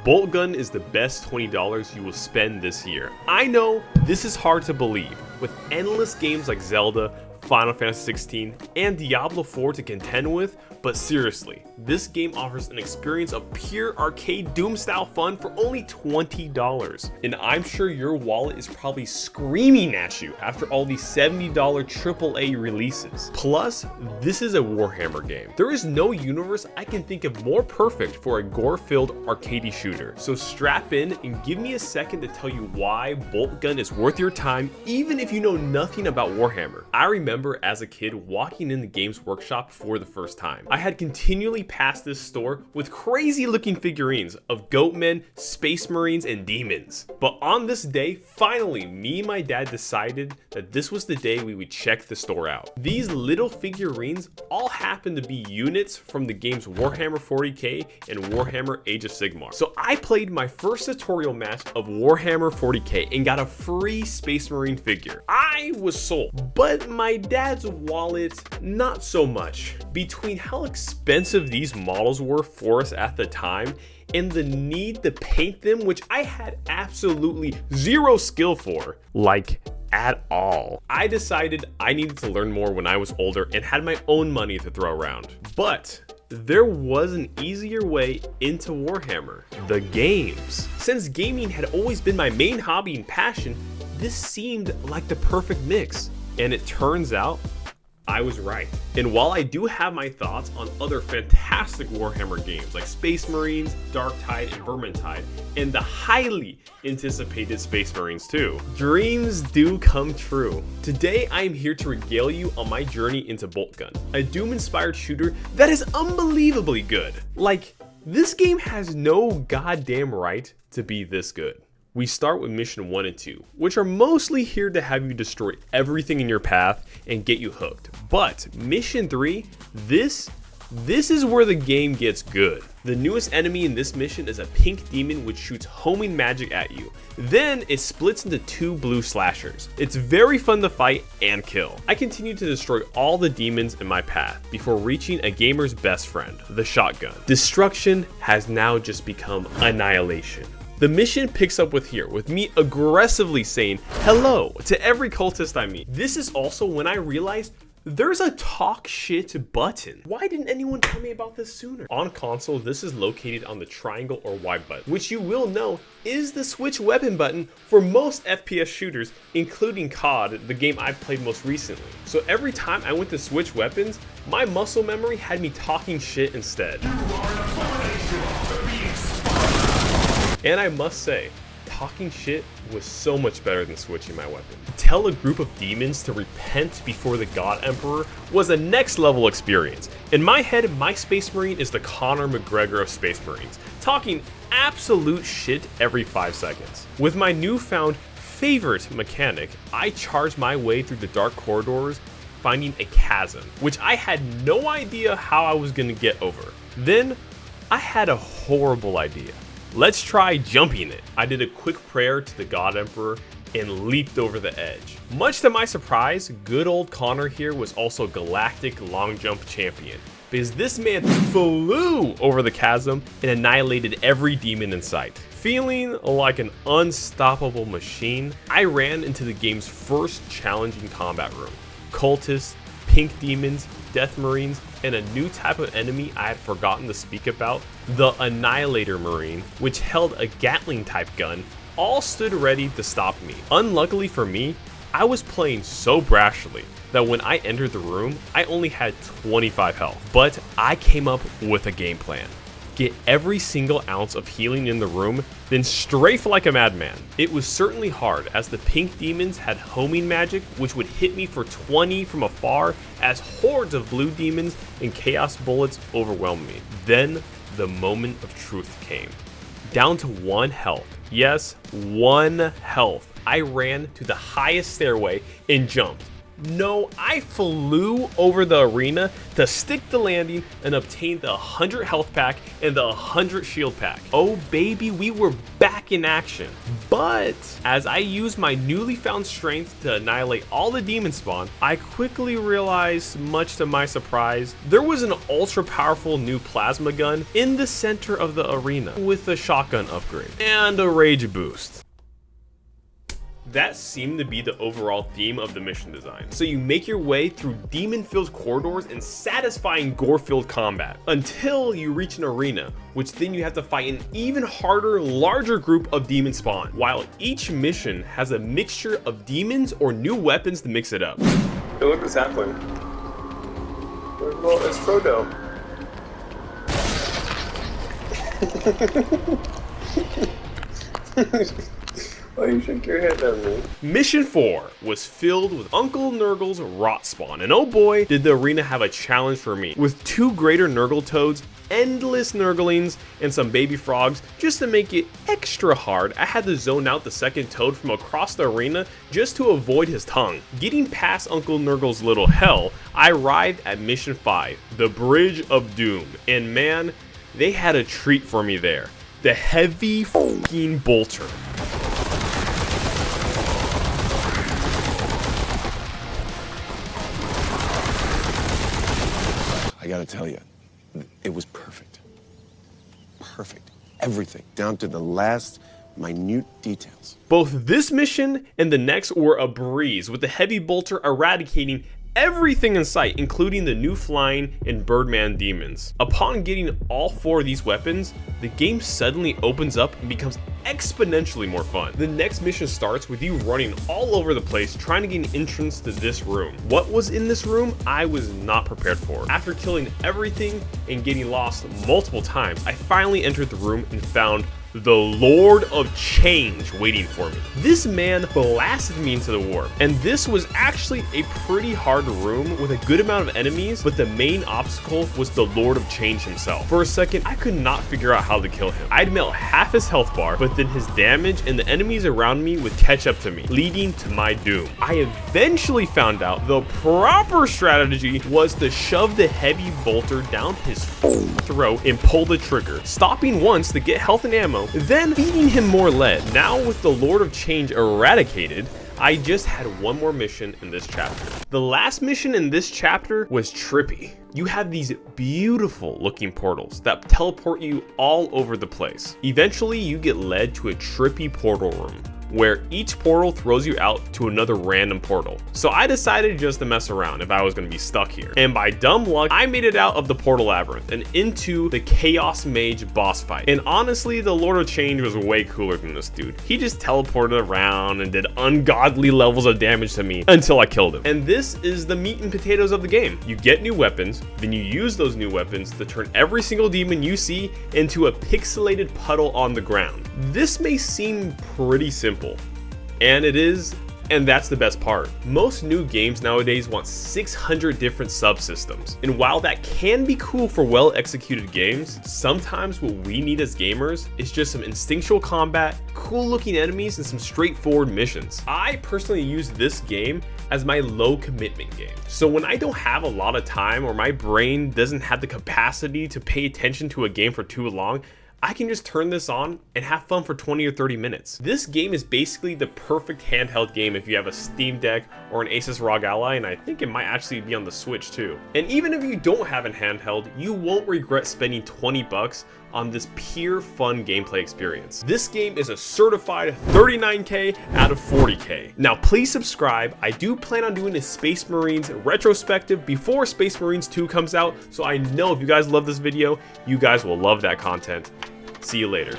Bolt Gun is the best $20 you will spend this year. I know this is hard to believe, with endless games like Zelda, Final Fantasy 16, and Diablo 4 to contend with, but seriously, this game offers an experience of pure arcade Doom-style fun for only $20. And I'm sure your wallet is probably screaming at you after all these $70 AAA releases. Plus, this is a Warhammer game. There is no universe I can think of more perfect for a gore-filled arcadey shooter. So strap in and give me a second to tell you why Bolt Gun is worth your time, even if you know nothing about Warhammer. I remember as a kid walking in the Games Workshop for the first time. I had continually passed this store with crazy looking figurines of goatmen, space marines, and demons. But on this day, finally, me and my dad decided that this was the day we would check the store out. These little figurines all happen to be units from the games Warhammer 40k and Warhammer Age of Sigmar. So I played my first tutorial match of Warhammer 40k and got a free space marine figure. I was sold, but my dad's wallet, not so much. Between how expensive these models were for us at the time and the need to paint them, which I had absolutely zero skill for, like at all, I decided I needed to learn more when I was older and had my own money to throw around. But there was an easier way into Warhammer: the games. Since gaming had always been my main hobby and passion, this seemed like the perfect mix. And it turns out I was right. And while I do have my thoughts on other fantastic Warhammer games like Space Marines, Darktide, and Vermintide, and the highly anticipated Space Marines too, dreams do come true. Today I am here to regale you on my journey into Bolt Gun, a Doom-inspired shooter that is unbelievably good. Like, this game has no goddamn right to be this good. We start with mission 1 and 2, which are mostly here to have you destroy everything in your path and get you hooked. But mission 3, this is where the game gets good. The newest enemy in this mission is a pink demon which shoots homing magic at you. Then it splits into 2 blue slashers. It's very fun to fight and kill. I continue to destroy all the demons in my path before reaching a gamer's best friend, the shotgun. Destruction has now just become annihilation. The mission picks up with me aggressively saying hello to every cultist I meet. This is also when I realized there's a talk shit button. Why didn't anyone tell me about this sooner? On console, this is located on the triangle or Y button, which you will know is the switch weapon button for most FPS shooters, including COD, the game I've played most recently. So every time I went to switch weapons, my muscle memory had me talking shit instead. And I must say, talking shit was so much better than switching my weapon. To tell a group of demons to repent before the God Emperor was a next level experience. In my head, my Space Marine is the Conor McGregor of Space Marines, talking absolute shit every 5 seconds. With my newfound favorite mechanic, I charged my way through the dark corridors, finding a chasm, which I had no idea how I was gonna get over. Then, I had a horrible idea. Let's try jumping it. I did a quick prayer to the God Emperor and leaped over the edge. Much to my surprise, good old Connor here was also Galactic Long Jump Champion, because this man flew over the chasm and annihilated every demon in sight. Feeling like an unstoppable machine, I ran into the game's first challenging combat room. Cultists, pink demons, death marines, and a new type of enemy I had forgotten to speak about, the Annihilator Marine, which held a Gatling type gun, all stood ready to stop me. Unluckily for me, I was playing so brashly that when I entered the room, I only had 25 health. But I came up with a game plan. Get every single ounce of healing in the room, then strafe like a madman. It was certainly hard, as the pink demons had homing magic, which would hit me for 20 from afar, as hordes of blue demons and chaos bullets overwhelmed me. Then the moment of truth came. Down to 1 health. Yes, 1 health. I ran to the highest stairway and jumped. No, I flew over the arena to stick the landing and obtain the 100 health pack and the 100 shield pack. Oh baby, we were back in action. But as I used my newly found strength to annihilate all the demon spawn, I quickly realized, much to my surprise, there was an ultra powerful new plasma gun in the center of the arena with a shotgun upgrade and a rage boost. That seemed to be the overall theme of the mission design. So you make your way through demon-filled corridors and satisfying gore-filled combat until you reach an arena, which then you have to fight an even harder, larger group of demon spawn, while each mission has a mixture of demons or new weapons to mix it up. Hey, look what's happening. Well, it's Frodo. Why you shake your head at me? Mission 4 was filled with Uncle Nurgle's rot spawn, and oh boy, did the arena have a challenge for me, with 2 greater Nurgle toads, endless Nurglings, and some baby frogs. Just to make it extra hard, I had to zone out the second toad from across the arena just to avoid his tongue. Getting past Uncle Nurgle's little hell, I arrived at Mission 5, the Bridge of Doom, and man, they had a treat for me there. The heavy f***ing bolter. I gotta tell you, it was perfect. Perfect. Everything, down to the last minute details. Both this mission and the next were a breeze, with the heavy bolter eradicating everything in sight, including the new flying and birdman demons. Upon getting all 4 of these weapons, the game suddenly opens up and becomes exponentially more fun. The next mission starts with you running all over the place trying to gain entrance to this room. What was in this room, I was not prepared for. After killing everything and getting lost multiple times, I finally entered the room and found the Lord of Change waiting for me. This man blasted me into the warp, and this was actually a pretty hard room with a good amount of enemies, but the main obstacle was the Lord of Change himself. For a second, I could not figure out how to kill him. I'd melt half his health bar, but then his damage and the enemies around me would catch up to me, leading to my doom. I eventually found out the proper strategy was to shove the heavy bolter down his throat and pull the trigger, stopping once to get health and ammo, then feeding him more lead. Now with the Lord of Change eradicated, I just had one more mission in this chapter. The last mission in this chapter was trippy. You have these beautiful looking portals that teleport you all over the place. Eventually you get led to a trippy portal room, where each portal throws you out to another random portal. So I decided just to mess around if I was gonna be stuck here. And by dumb luck, I made it out of the portal labyrinth and into the Chaos Mage boss fight. And honestly, the Lord of Change was way cooler than this dude. He just teleported around and did ungodly levels of damage to me until I killed him. And this is the meat and potatoes of the game. You get new weapons, then you use those new weapons to turn every single demon you see into a pixelated puddle on the ground. This may seem pretty simple, and it is, and that's the best part. Most new games nowadays want 600 different subsystems, and while that can be cool for well executed games, sometimes what we need as gamers is just some instinctual combat, cool looking enemies, and some straightforward missions. I personally use this game as my low commitment game. So when I don't have a lot of time or my brain doesn't have the capacity to pay attention to a game for too long, I can just turn this on and have fun for 20 or 30 minutes. This game is basically the perfect handheld game if you have a Steam Deck or an Asus ROG Ally, and I think it might actually be on the Switch too. And even if you don't have a handheld, you won't regret spending 20 bucks on this pure fun gameplay experience. This game is a certified 39K out of 40K. Now please subscribe. I do plan on doing a Space Marines retrospective before Space Marines 2 comes out, so I know if you guys love this video, you guys will love that content. See you later.